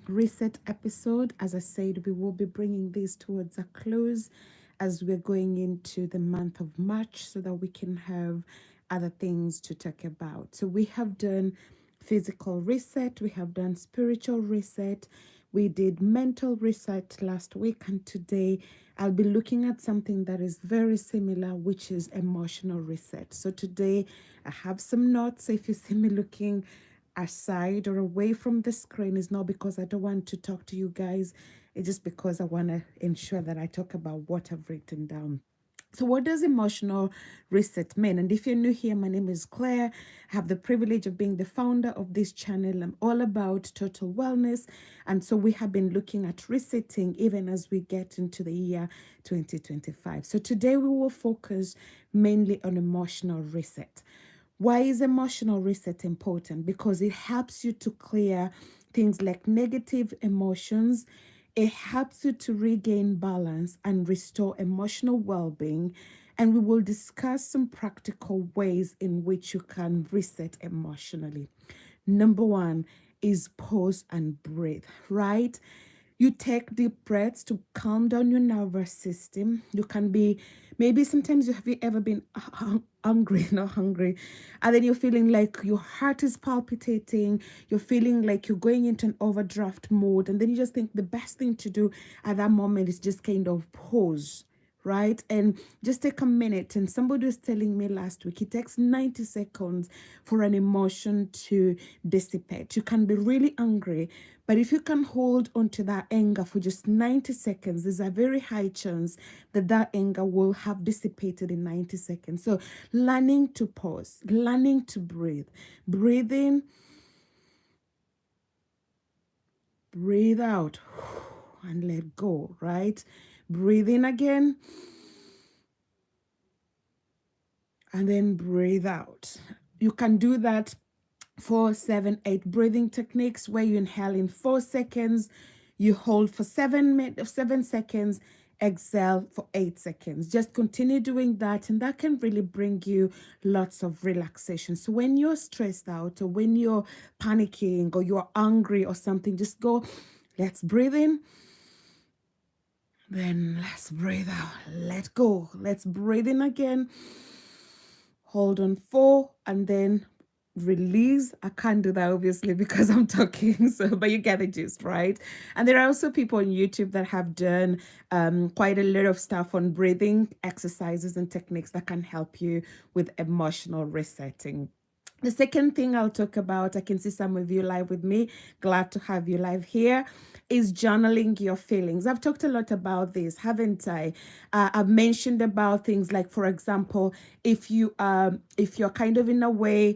reset episode. As I said, we will be bringing this towards a close as we're going into the month of March so that we can have other things to talk about. So we have done physical reset, we have done spiritual reset, we did mental reset last week, and today I'll be looking at something that is very similar, which is emotional reset. So today I have some notes. So if you see me looking aside or away from the screen, is not because I don't want to talk to you guys. It's just because I want to ensure that I talk about what I've written down. So, what does emotional reset mean? And if you're new here, my name is Claire. I have the privilege of being the founder of this channel. I'm all about total wellness. And so, we have been looking at resetting even as we get into the year 2025. So, today we will focus mainly on emotional reset. Why is emotional reset important? Because it helps you to clear things like negative emotions. It helps you to regain balance and restore emotional well being. And we will discuss some practical ways in which you can reset emotionally. Number one is pause and breathe, right? You take deep breaths to calm down your nervous system. You can be, maybe sometimes have you ever been hungry, not hungry, and then you're feeling like your heart is palpitating, you're feeling like you're going into an overdraft mode, and then you just think the best thing to do at that moment is just kind of pause, right? And just take a minute. And somebody was telling me last week, it takes 90 seconds for an emotion to dissipate. You can be really angry, but if you can hold onto that anger for just 90 seconds, there's a very high chance that that anger will have dissipated in 90 seconds. So learning to pause, learning to breathe, breathe in, breathe out, and let go, right? Breathe in again, and then breathe out. You can do that 4, 7, 8 breathing techniques where you inhale in 4 seconds, you hold for 7 seconds, exhale for 8 seconds. Just continue doing that, and that can really bring you lots of relaxation. So when you're stressed out or when you're panicking or you're angry or something, just go, let's breathe in. Then let's breathe out. Let go. Let's breathe in again. Hold on 4 and then release. I can't do that obviously because I'm talking, so but you get the gist, right? And there are also people on YouTube that have done quite a lot of stuff on breathing exercises and techniques that can help you with emotional resetting. The second thing I'll talk about, I can see some of you live with me, glad to have you live here, is journaling your feelings. I've talked a lot about this, haven't I? I've mentioned about things like, for example, if you're kind of in a way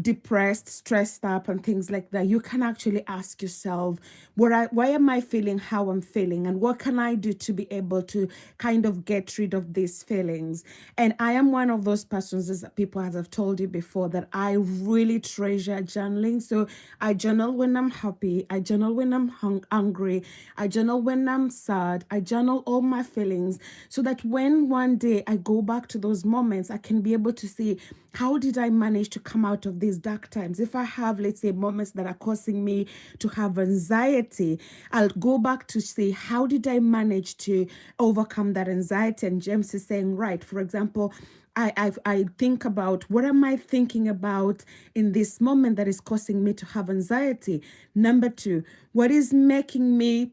depressed, stressed up, and things like that, you can actually ask yourself, why am I feeling how I'm feeling, and what can I do to be able to kind of get rid of these feelings? And I am one of those persons, as people, as I've told you before, that I really treasure journaling. So I journal when I'm happy, I journal when I'm angry, I journal when I'm sad, I journal all my feelings, so that when one day I go back to those moments, I can be able to see, how did I manage to come out of these dark times? If I have, let's say, moments that are causing me to have anxiety, I'll go back to see, how did I manage to overcome that anxiety? And James is saying, right, for example, I think about, what am I thinking about in this moment that is causing me to have anxiety? Number 2, what is making me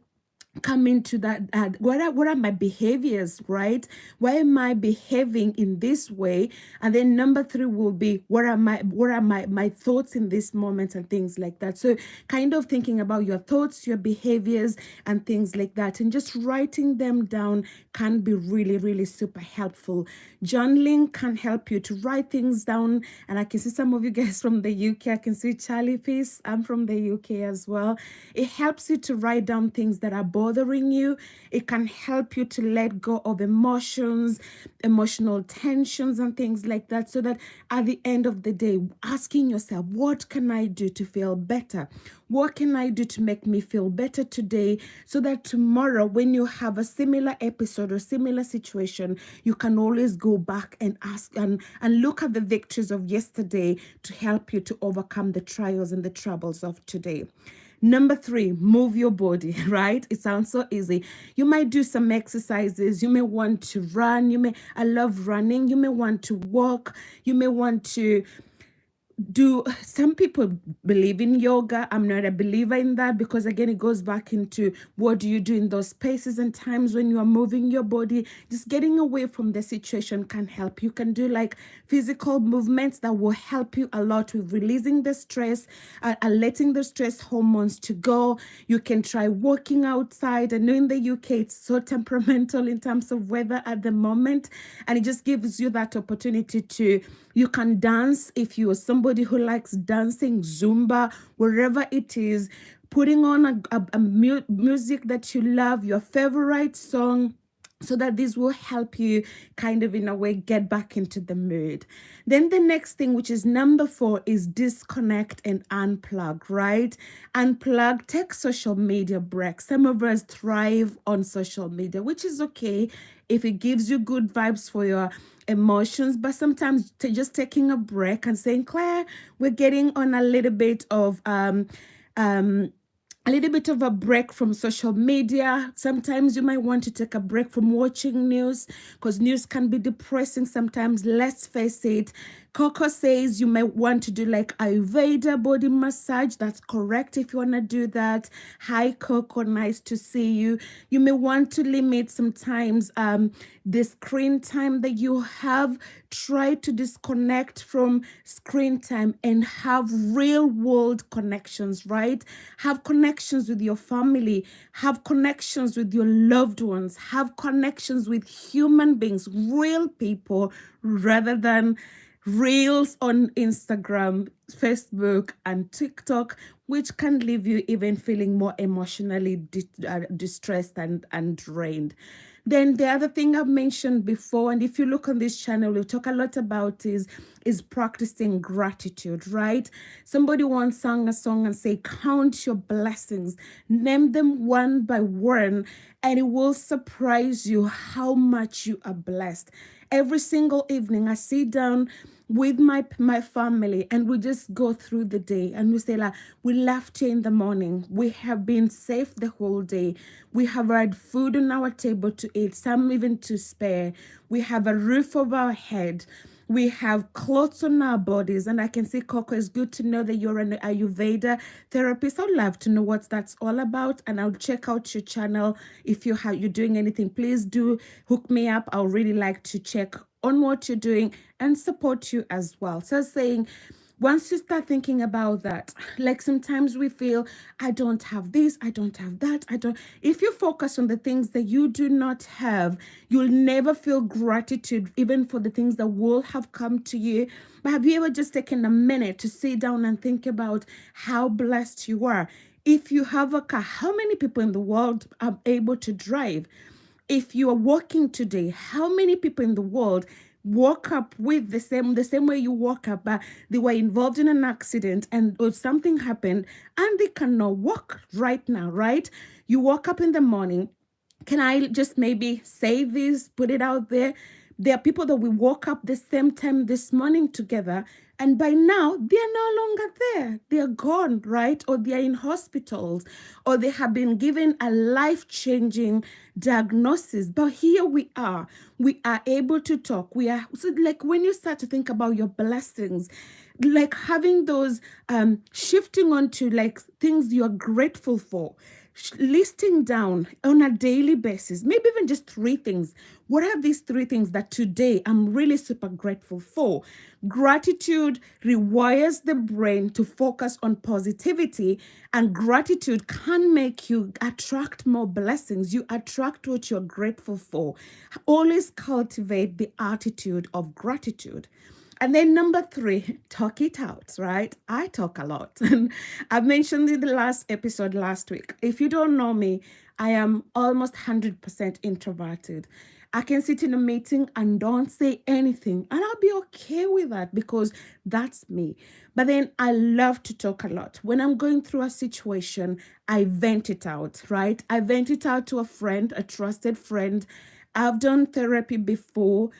come into that, what are my behaviors, right? Why am I behaving in this way? And then number 3 will be, what are my thoughts in this moment, and things like that. So kind of thinking about your thoughts, your behaviors, and things like that, and just writing them down can be really, really super helpful. Journaling can help you to write things down. And I can see some of you guys from the UK. I can see Charlie Peace, I'm from the UK as well. It helps you to write down things that are bothering you. It can help you to let go of emotions, emotional tensions, and things like that, so that at the end of the day, asking yourself, what can I do to feel better? What can I do to make me feel better today, so that tomorrow, when you have a similar episode or similar situation, you can always go back and ask and look at the victories of yesterday to help you to overcome the trials and the troubles of today. Number three, move your body, right? It sounds so easy. You might do some exercises. You may want to run. I love running. You may want to walk. You may want to do some people believe in yoga. I'm not a believer in that, because again, it goes back into what do you do in those spaces and times when you are moving your body. Just getting away from the situation can help. You can do like physical movements that will help you a lot with releasing the stress and letting the stress hormones to go. You can try walking outside. I know in the UK it's so temperamental in terms of weather at the moment, and it just gives you that opportunity to, you can dance if you are somebody who likes dancing, Zumba, wherever it is, putting on music that you love, your favorite song, so that this will help you kind of in a way get back into the mood. Then the next thing, which is number 4, is disconnect and unplug, right? Unplug, take social media breaks. Some of us thrive on social media, which is okay if it gives you good vibes for your emotions, but sometimes just taking a break and saying, Claire, we're getting on um a little bit of a break from social media. Sometimes you might want to take a break from watching news, because news can be depressing sometimes. Let's face it. Coco says you might want to do like Ayurveda body massage. That's correct if you want to do that. Hi, Coco. Nice to see you. You may want to limit sometimes the screen time that you have. Try to disconnect from screen time and have real world connections, right? Have connections with your family, have connections with your loved ones, have connections with human beings, real people, rather than reels on Instagram, Facebook, and TikTok, which can leave you even feeling more emotionally distressed and drained. Then the other thing I've mentioned before, and if you look on this channel, we talk a lot about is practicing gratitude, right? Somebody once sang a song and say, count your blessings, name them one by one, and it will surprise you how much you are blessed. Every single evening, I sit down with my family and we just go through the day and we say, like, we left here in the morning, we have been safe the whole day, we have had food on our table to eat, some even to spare, we have a roof over our head, we have clothes on our bodies. And I can see, Coco, it's good to know that you're an Ayurveda therapist. I'd love to know what that's all about, and I'll check out your channel. If you're doing anything, please do hook me up. I'll really like to check on what you're doing and support you as well. So saying, once you start thinking about that, like sometimes we feel, I don't have this, I don't have that, I don't. If you focus on the things that you do not have, you'll never feel gratitude, even for the things that will have come to you. But have you ever just taken a minute to sit down and think about how blessed you are? If you have a car, how many people in the world are able to drive? If you are walking today, how many people in the world woke up with the same way you woke up, but they were involved in an accident and or something happened and they cannot walk right now, right? You woke up in the morning. Can I just maybe say this, put it out there? There are people that we woke up the same time this morning together, and by now they are no longer there. They are gone, right? Or they are in hospitals, or they have been given a life-changing diagnosis. But here we are. We are able to talk. We are, so like when you start to think about your blessings, like having those shifting onto like things you're grateful for, listing down on a daily basis, maybe even just 3 things. What are these 3 things that today I'm really super grateful for? Gratitude rewires the brain to focus on positivity, and gratitude can make you attract more blessings. You attract what you're grateful for. Always cultivate the attitude of gratitude. And then number 3, talk it out, right? I talk a lot. And I mentioned in the last episode last week, if you don't know me, I am almost 100% introverted. I can sit in a meeting and don't say anything, and I'll be okay with that because that's me. But then I love to talk a lot. When I'm going through a situation, I vent it out, right? I vent it out to a friend, a trusted friend. I've done therapy before.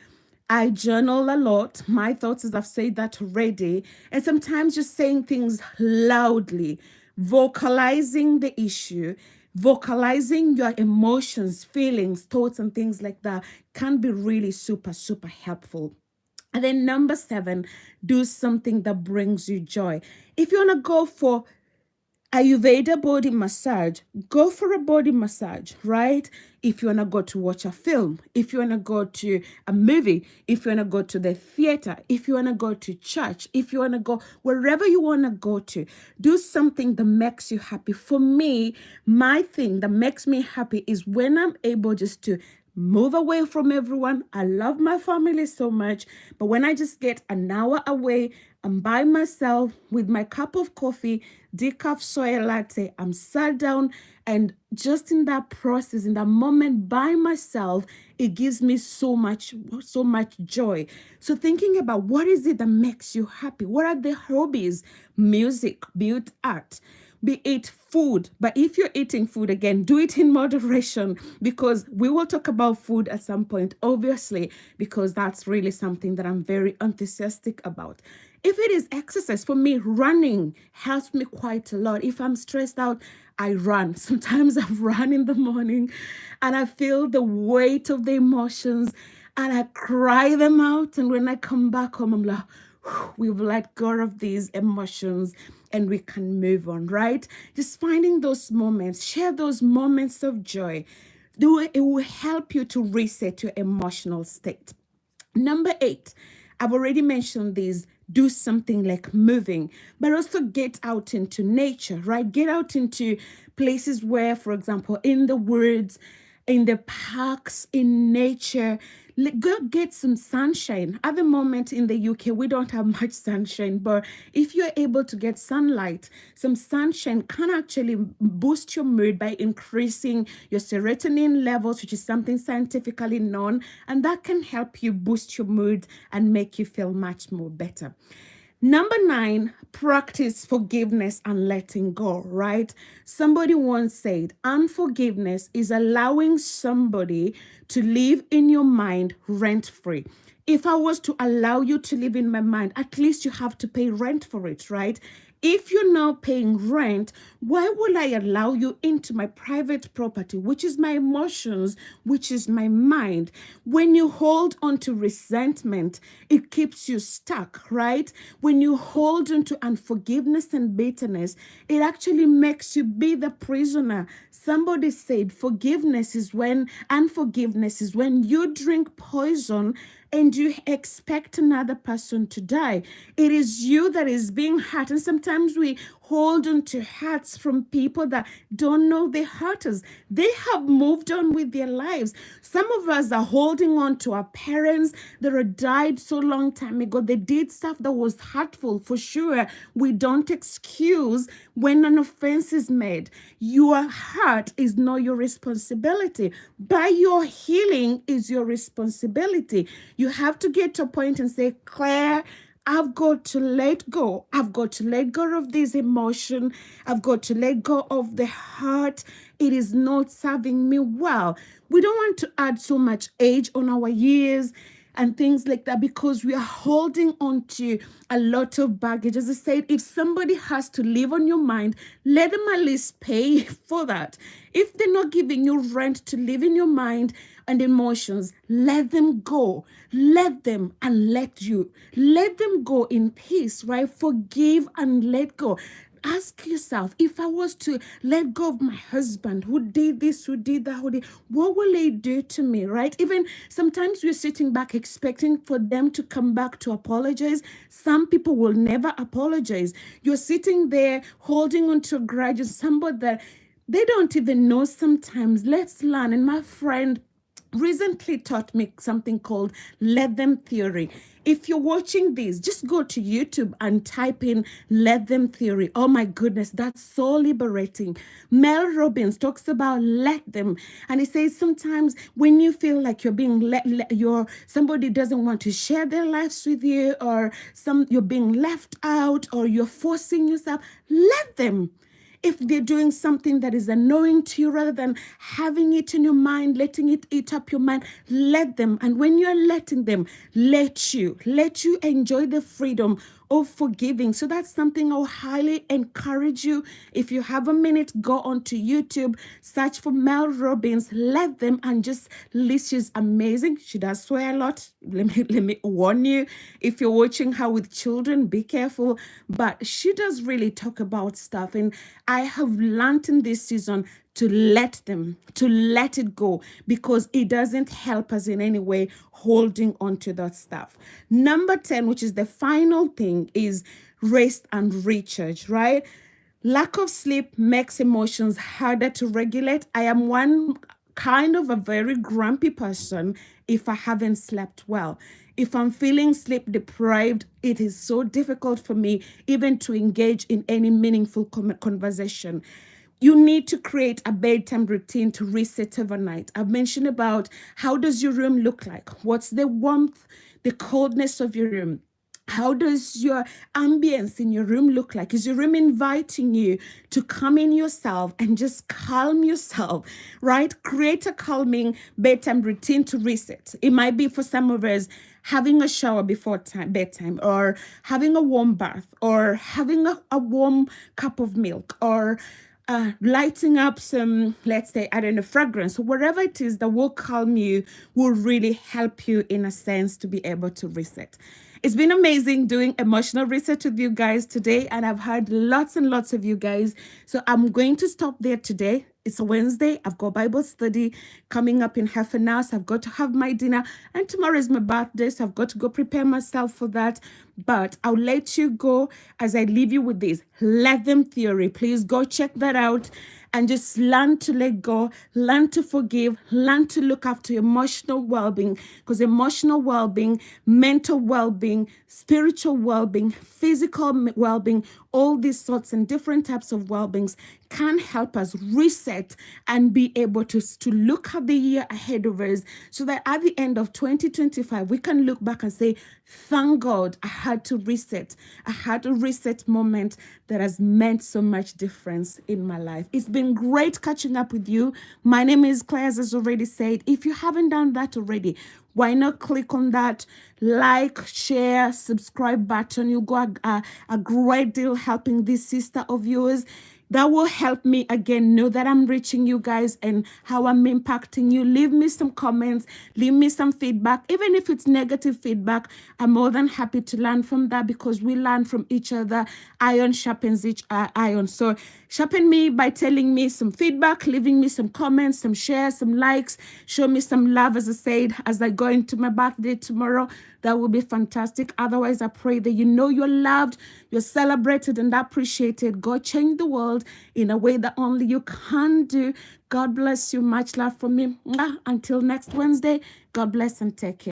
I journal a lot. My thoughts, as I've said that already. And sometimes just saying things loudly vocalizing the issue, vocalizing your emotions, feelings, thoughts, and things like that can be really super, super helpful. And then number 7, do something that brings you joy. If you want to go for Ayurveda body massage, go for a body massage, right? If you want to go to watch a film, if you want to go to a movie, if you want to go to the theater, if you want to go to church, if you want to go wherever you want to go to, do something that makes you happy. For me, my thing that makes me happy is when I'm able just to move away from everyone. I love my family so much, but when I just get an hour away, I'm by myself with my cup of coffee, decaf soy latte, I'm sat down, and just in that process, in that moment by myself, it gives me so much joy. So thinking about what is it that makes you happy? What are the hobbies? Music, be it art, be it food. But if you're eating food, again, do it in moderation, because we will talk about food at some point, obviously, because that's really something that I'm very enthusiastic about. If it is exercise, for me, running helps me quite a lot. If I'm stressed out, I run. Sometimes I run in the morning and I feel the weight of the emotions and I cry them out. And when I come back home, I'm like, we've let go of these emotions and we can move on, right? Just finding those moments, share those moments of joy. It will help you to reset your emotional state. Number 8, I've already mentioned this. Do something like moving, but also get out into nature, right? Get out into places where, for example, in the woods, in the parks, in nature, go get some sunshine. At the moment in the UK, we don't have much sunshine, but if you're able to get sunlight, some sunshine can actually boost your mood by increasing your serotonin levels, which is something scientifically known, and that can help you boost your mood and make you feel much more better. Number 9, practice forgiveness and letting go, right? Somebody once said, unforgiveness is allowing somebody to live in your mind rent free. If I was to allow you to live in my mind, at least you have to pay rent for it, right? If you're not paying rent, why would I allow you into my private property, which is my emotions, which is my mind? When you hold on to resentment, it keeps you stuck, right? When you hold on to unforgiveness and bitterness, it actually makes you be the prisoner. Somebody said unforgiveness is when you drink poison and you expect another person to die. It is you that is being hurt. And sometimes we hold on to hurts from people that don't know they hurt us. They have moved on with their lives. Some of us are holding on to our parents that are died so long time ago. They did stuff that was hurtful, for sure. We don't excuse when an offense is made. Your hurt is not your responsibility. By your healing is your responsibility. You have to get to a point and say, Claire, I've got to let go. I've got to let go of this emotion. I've got to let go of the hurt. It is not serving me well. We don't want to add so much age on our years and things like that, because we are holding on to a lot of baggage. As I said, if somebody has to live on your mind, let them at least pay for that. If they're not giving you rent to live in your mind and emotions, let them go. Let them and let you. Let them go in peace, right? Forgive and let go. Ask yourself, if I was to let go of my husband who did this, who did that, what will he do to me, right? Even sometimes we're sitting back expecting for them to come back to apologize. Some people will never apologize. You're sitting there holding on to grudges, somebody that they don't even know sometimes. Let's learn. And my friend recently taught me something called let them theory. If you're watching this, just go to YouTube and type in let them theory. Oh my goodness, that's so liberating. Mel Robbins talks about let them, and he says sometimes when you feel like you're being somebody doesn't want to share their lives with you, or you're being left out, or you're forcing yourself, let them. If they're doing something that is annoying to you, rather than having it in your mind, letting it eat up your mind, let them. And when you're letting them, let you enjoy the freedom of forgiving. So that's something I'll highly encourage you. If you have a minute, go onto YouTube, search for Mel Robbins, let them and just list. She's amazing. She does swear a lot. Let me warn you. If you're watching her with children, be careful. But she does really talk about stuff. And I have learned in this season to let it go, because it doesn't help us in any way holding on to that stuff. Number 10, which is the final thing, is rest and recharge, right? Lack of sleep makes emotions harder to regulate. I am one kind of a very grumpy person if I haven't slept well. If I'm feeling sleep deprived, it is so difficult for me even to engage in any meaningful conversation. You need to create a bedtime routine to reset overnight. I've mentioned about how does your room look like? What's the warmth, the coldness of your room? How does your ambience in your room look like? Is your room inviting you to come in yourself and just calm yourself, right? Create a calming bedtime routine to reset. It might be for some of us having a shower before bedtime, or having a warm bath, or having a warm cup of milk, or lighting up some, let's say, I don't know, fragrance, whatever it is that will calm you, will really help you in a sense to be able to reset. It's been amazing doing emotional research with you guys today, and I've heard lots and lots of you guys. So I'm going to stop there today. It's a Wednesday. I've got Bible study coming up in half an hour. So I've got to have my dinner. And tomorrow is my birthday. So I've got to go prepare myself for that. But I'll let you go as I leave you with this. Let them theory. Please go check that out and just learn to let go, learn to forgive, learn to look after emotional well-being, because emotional well-being, mental well-being, spiritual well-being, physical well-being, all these sorts and different types of well-beings can help us reset and be able to look at the year ahead of us, so that at the end of 2025, we can look back and say, thank God I had to reset. I had a reset moment that has meant so much difference in my life. It's been great catching up with you. My name is Claire, as already said. If you haven't done that already, why not click on that like, share, subscribe button? You got a great deal helping this sister of yours. That will help me again know that I'm reaching you guys and how I'm impacting you. Leave me some comments, leave me some feedback. Even if it's negative feedback, I'm more than happy to learn from that, because we learn from each other. Iron sharpens each iron. So sharpen me by telling me some feedback, leaving me some comments, some shares, some likes. Show me some love, as I said, as I go into my birthday tomorrow. That will be fantastic. Otherwise, I pray that you know you're loved, you're celebrated and appreciated. God change the world in a way that only you can do. God bless you. Much love from me. Until next Wednesday, God bless and take care.